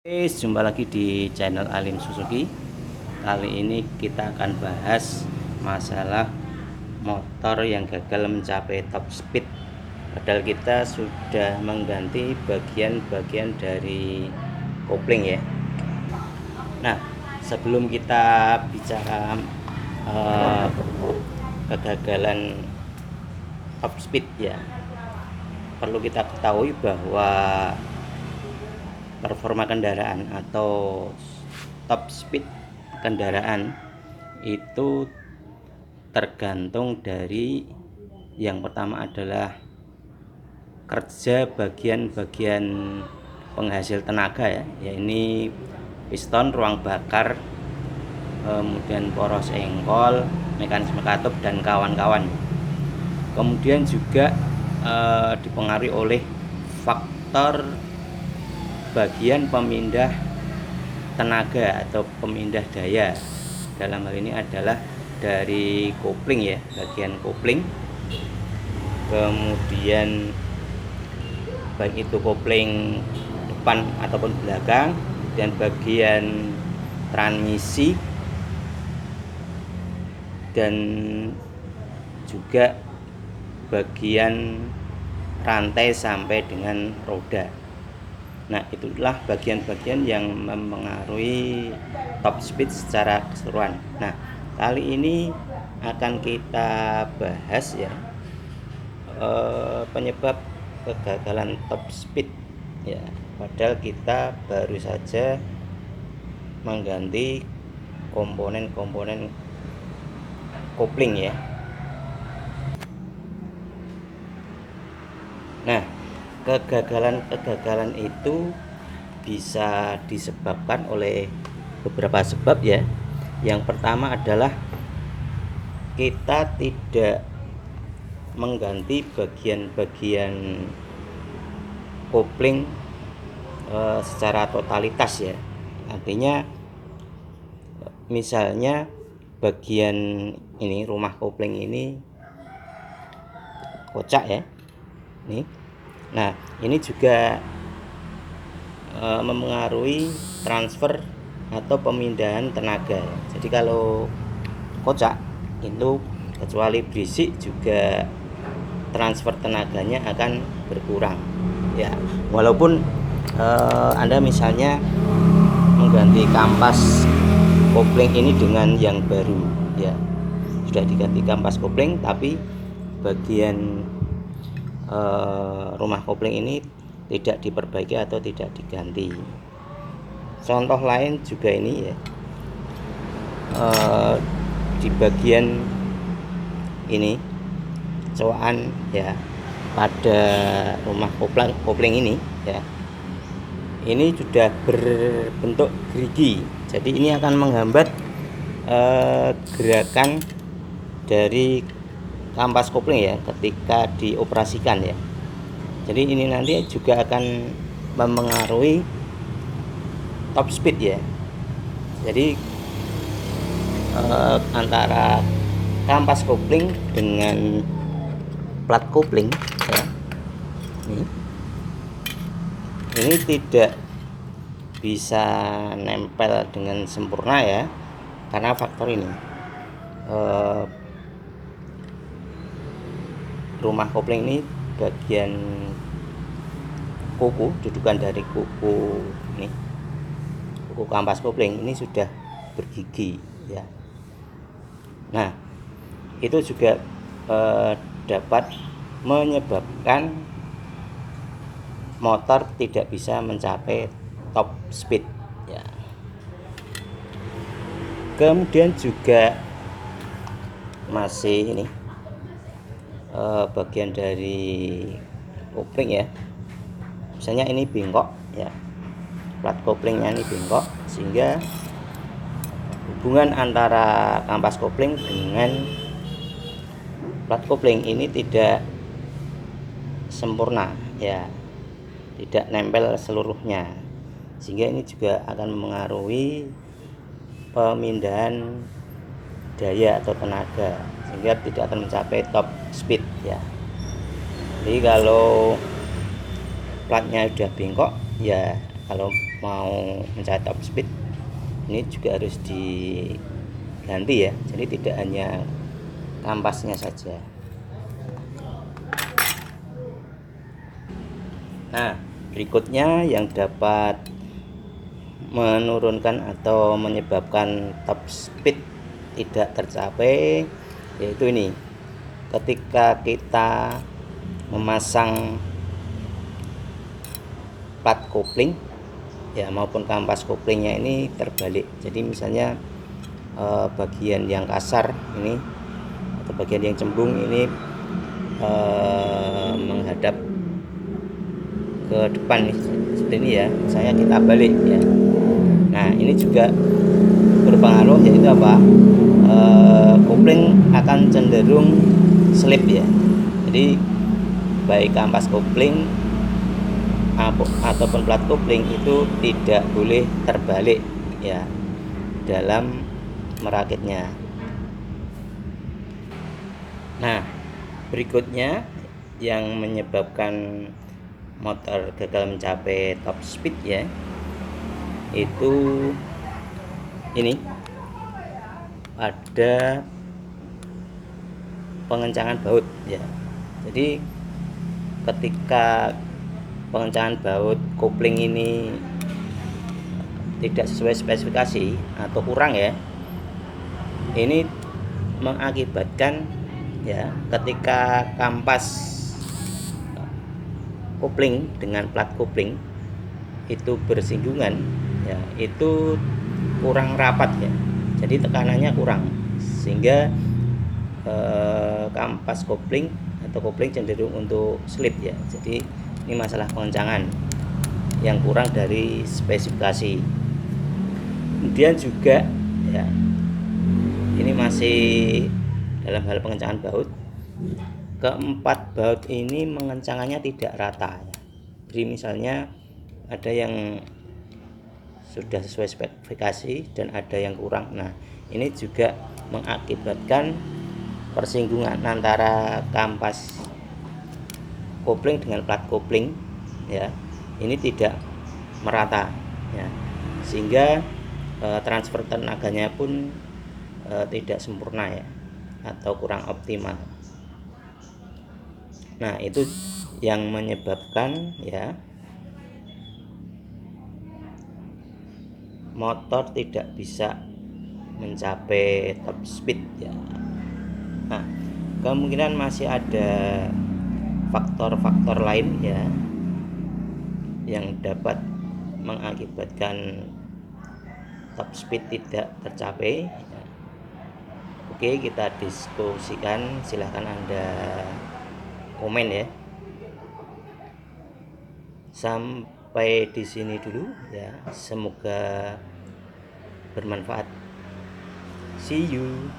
Oke, jumpa lagi di channel Alim Suzuki. Kali ini kita akan bahas masalah motor yang gagal mencapai top speed. Padahal kita sudah mengganti bagian-bagian dari kopling ya. Nah, sebelum kita bicara eh, kegagalan top speed ya, perlu kita ketahui bahwa performa kendaraan atau top speed kendaraan itu tergantung dari yang pertama adalah kerja bagian-bagian penghasil tenaga ya ini piston, ruang bakar, kemudian poros engkol, mekanisme katup dan kawan-kawan. Kemudian juga dipengaruhi oleh faktor bagian pemindah tenaga atau pemindah daya. Dalam hal ini adalah dari kopling ya, bagian kopling, kemudian baik itu kopling depan ataupun belakang, dan bagian transmisi, dan juga bagian rantai sampai dengan roda. Nah, itulah bagian-bagian yang mempengaruhi top speed secara keseluruhan. Nah, kali ini akan kita bahas ya penyebab kegagalan top speed ya. Padahal kita baru saja mengganti komponen-komponen kopling ya. Nah, kegagalan itu bisa disebabkan oleh beberapa sebab ya. Yang pertama adalah kita tidak mengganti bagian-bagian kopling secara totalitas ya. Artinya misalnya bagian ini, rumah kopling ini kocak ya. Nah, ini juga mempengaruhi transfer atau pemindahan tenaga. Jadi kalau kocak itu kecuali berisik juga transfer tenaganya akan berkurang. Ya, walaupun Anda misalnya mengganti kampas kopling ini dengan yang baru ya, sudah diganti kampas kopling, tapi bagian rumah kopling ini tidak diperbaiki atau tidak diganti. Contoh lain juga ini ya, di bagian ini coakan ya pada rumah kopling ini ya, ini sudah berbentuk gerigi. Jadi ini akan menghambat gerakan dari kampas kopling ya ketika dioperasikan ya. Jadi ini nanti juga akan mempengaruhi top speed ya. Jadi antara kampas kopling dengan plat kopling ya, ini tidak bisa nempel dengan sempurna ya, karena faktor ini rumah kopling ini bagian kuku, dudukan dari kuku ini, kuku kampas kopling ini sudah bergigi ya. Nah, itu juga dapat menyebabkan motor tidak bisa mencapai top speed ya. Kemudian juga masih ini bagian dari kopling ya, misalnya ini bengkok ya, plat koplingnya ini bengkok, sehingga hubungan antara kampas kopling dengan plat kopling ini tidak sempurna ya, tidak nempel seluruhnya, sehingga ini juga akan mempengaruhi pemindahan daya atau tenaga, sehingga tidak akan mencapai top speed ya. Jadi kalau platnya udah bengkok ya, kalau mau mencapai top speed ini juga harus diganti ya, jadi tidak hanya kampasnya saja. Nah, berikutnya yang dapat menurunkan atau menyebabkan top speed tidak tercapai yaitu ini, ketika kita memasang plat kopling ya maupun kampas koplingnya ini terbalik. Jadi misalnya bagian yang kasar ini atau bagian yang cembung ini menghadap ke depan nih, seperti ini ya, misalnya kita balik ya. Nah, ini juga berpengaruh, yaitu apa, kopling akan cenderung slip ya. Jadi baik kampas kopling ataupun plat kopling itu tidak boleh terbalik ya dalam merakitnya. Nah, berikutnya yang menyebabkan motor gagal mencapai top speed ya, itu ini ada pengencangan baut ya. Jadi ketika pengencangan baut kopling ini tidak sesuai spesifikasi atau kurang ya, ini mengakibatkan ya ketika kampas kopling dengan plat kopling itu bersinggungan ya, itu kurang rapat ya, jadi tekanannya kurang, sehingga kampas kopling atau kopling cenderung untuk slip ya. Jadi ini masalah pengencangan yang kurang dari spesifikasi. Kemudian juga ya, ini masih dalam hal pengencangan baut, keempat baut ini mengencangannya tidak rata ya. Jadi misalnya ada yang sudah sesuai spesifikasi dan ada yang kurang. Nah, ini juga mengakibatkan persinggungan antara kampas kopling dengan plat kopling ya, ini tidak merata ya, sehingga transfer tenaganya pun tidak sempurna ya, atau kurang optimal. Nah, itu yang menyebabkan ya motor tidak bisa mencapai top speed ya. Nah, kemungkinan masih ada faktor-faktor lain ya yang dapat mengakibatkan top speed tidak tercapai. Oke, kita diskusikan, silahkan Anda komen ya. Sampai di sini dulu ya, semoga bermanfaat. See you.